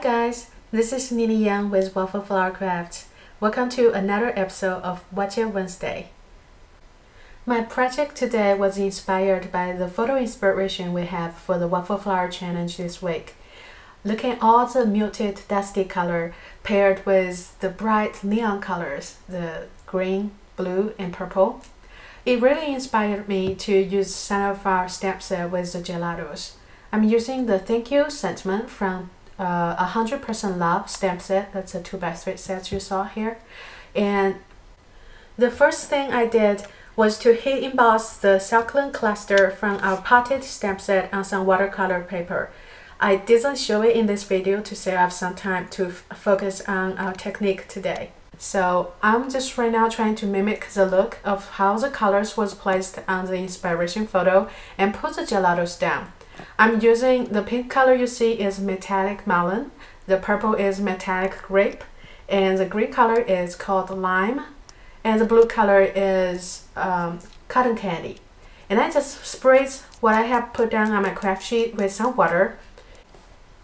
guys, this is Nina Yang with Waffle Flower Crafts. Welcome to another episode of Watch It Wednesday. My project today was inspired by the photo inspiration we have for the Waffle Flower Challenge this week. Looking at all the muted dusty color paired with the bright neon colors, the green, blue, and purple, it really inspired me to use some of our stamp set with the gelatos. I'm using the thank you sentiment from 100% Love stamp set. That's a 2x3 set you saw here. And the first thing I did was to heat emboss the succulent cluster from our potted stamp set on some watercolor paper. I didn't show it in this video to save up some time to focus on our technique today. So I'm just right now trying to mimic the look of how the colors was placed on the inspiration photo and put the gelatos down. I'm using the pink color you see is metallic melon, the purple is metallic grape, and the green color is called lime, and the blue color is cotton candy. And I just sprayed what I have put down on my craft sheet with some water,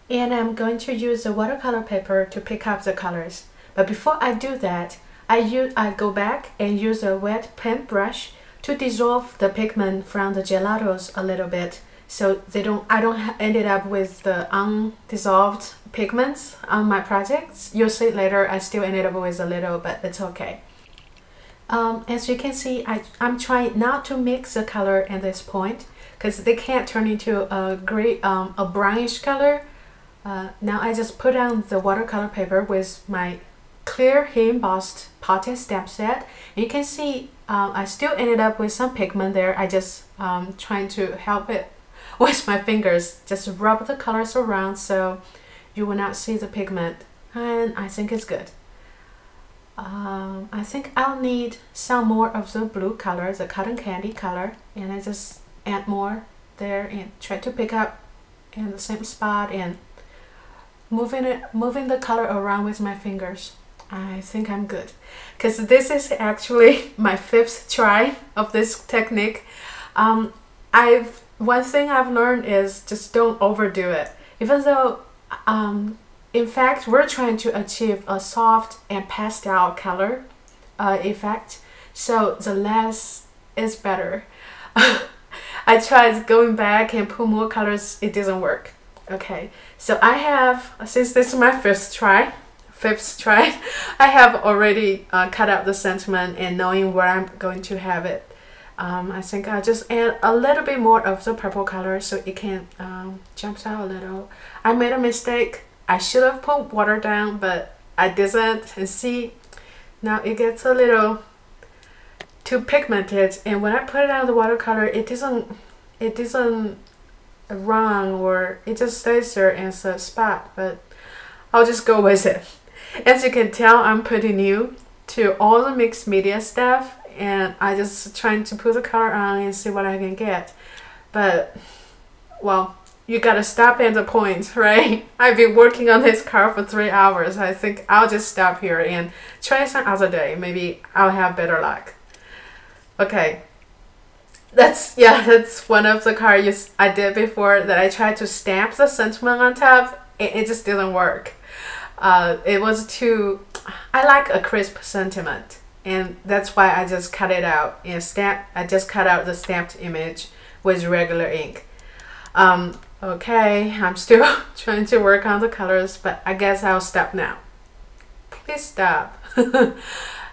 and I'm going to use the watercolor paper to pick up the colors. But before I do that, I go back and use a wet paintbrush to dissolve the pigment from the gelatos a little bit, so I don't ended up with the undissolved pigments on my projects. You'll see later I still ended up with a little, but it's okay. As you can see, I'm trying not to mix the color at this point because they can't turn into a gray, a brownish color. Now I just put on the watercolor paper with my clear heat embossed potted stamp set. You can see I still ended up with some pigment there. I just trying to help it with my fingers, just rub the colors around so you will not see the pigment, and I think it's good. I think I'll need some more of the blue color, the cotton candy color, and I just add more there and try to pick up in the same spot and moving the color around with my fingers. I think I'm good because this is actually my 5th try of this technique. One thing I've learned is just don't overdo it. Even though, in fact, we're trying to achieve a soft and pastel color effect, so the less is better. I tried going back and put more colors, it doesn't work. Okay, so I have, since this is my 5th try, I have already cut out the sentiment and knowing where I'm going to have it. I think I'll just add a little bit more of the purple color so it can jump out a little. I made a mistake. I should have put water down, but I didn't. And see, now it gets a little too pigmented. And when I put it on the watercolor, it doesn't run, or it just stays there as a spot. But I'll just go with it. As you can tell, I'm pretty new to all the mixed media stuff, and I just trying to put the color on and see what I can get. But well, you gotta stop at the point, right? I've been working on this card for 3 hours. I think I'll just stop here and try some other day. Maybe I'll have better luck. Okay, that's one of the cards I did before that I tried to stamp the sentiment on top. It just didn't work. It was too, I like a crisp sentiment, and that's why I just cut it out and I just cut out the stamped image with regular ink. Okay, I'm still trying to work on the colors, but I guess I'll stop now. Please stop.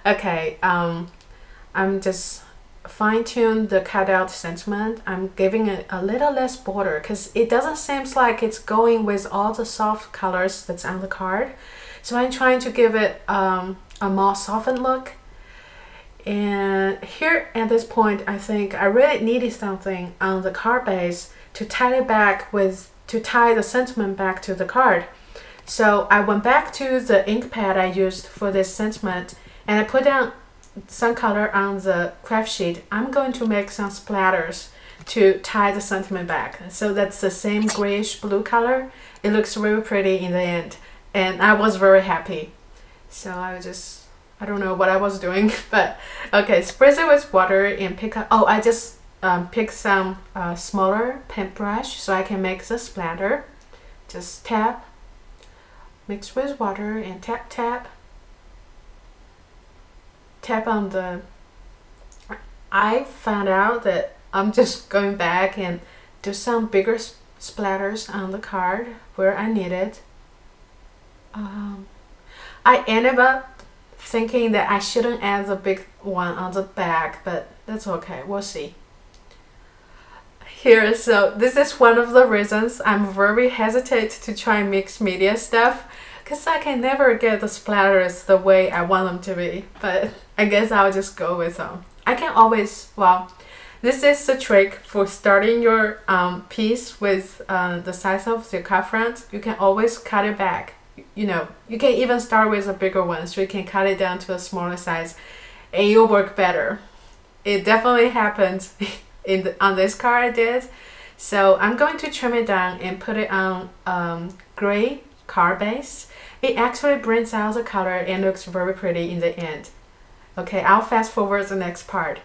Okay, I'm just fine-tune the cutout sentiment. I'm giving it a little less border because it doesn't seem like it's going with all the soft colors that's on the card. So I'm trying to give it a more softened look. And here at this point, I think I really needed something on the card base to tie it back to tie the sentiment back to the card. So I went back to the ink pad I used for this sentiment, and I put down some color on the craft sheet. I'm going to make some splatters to tie the sentiment back. So that's the same grayish blue color. It looks really pretty in the end, and I was very happy. So I don't know what I was doing, but okay, spray it with water and pick up. Oh, I just pick some smaller paintbrush so I can make the splatter. Just tap mix with water and tap on the. I found out that I'm just going back and do some bigger splatters on the card where I need it. I ended up thinking that I shouldn't add the big one on the back, but that's okay, we'll see. Here, so this is one of the reasons I'm very hesitant to try mixed media stuff, because I can never get the splatters the way I want them to be, but I guess I'll just go with them. I can always, well, this is the trick for starting your piece with the size of the card front. You can always cut it back. You know, you can even start with a bigger one, so you can cut it down to a smaller size and it'll work better. It definitely happened on this card I did. So I'm going to trim it down and put it on gray card base. It actually brings out the color and looks very pretty in the end. Okay, I'll fast forward the next part.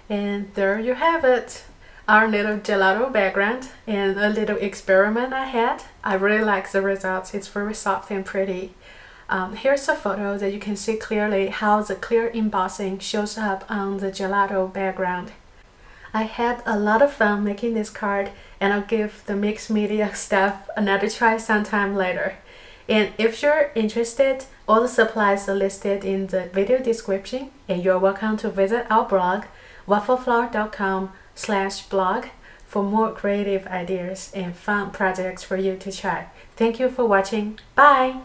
And there you have it, our little gelato background and a little experiment I had. I really like the results. It's very soft and pretty. Here's a photo that you can see clearly how the clear embossing shows up on the gelato background. I had a lot of fun making this card, and I'll give the mixed media stuff another try sometime later. And if you're interested, all the supplies are listed in the video description, and you're welcome to visit our blog, waffleflower.com/blog, for more creative ideas and fun projects for you to try. Thank you for watching. Bye!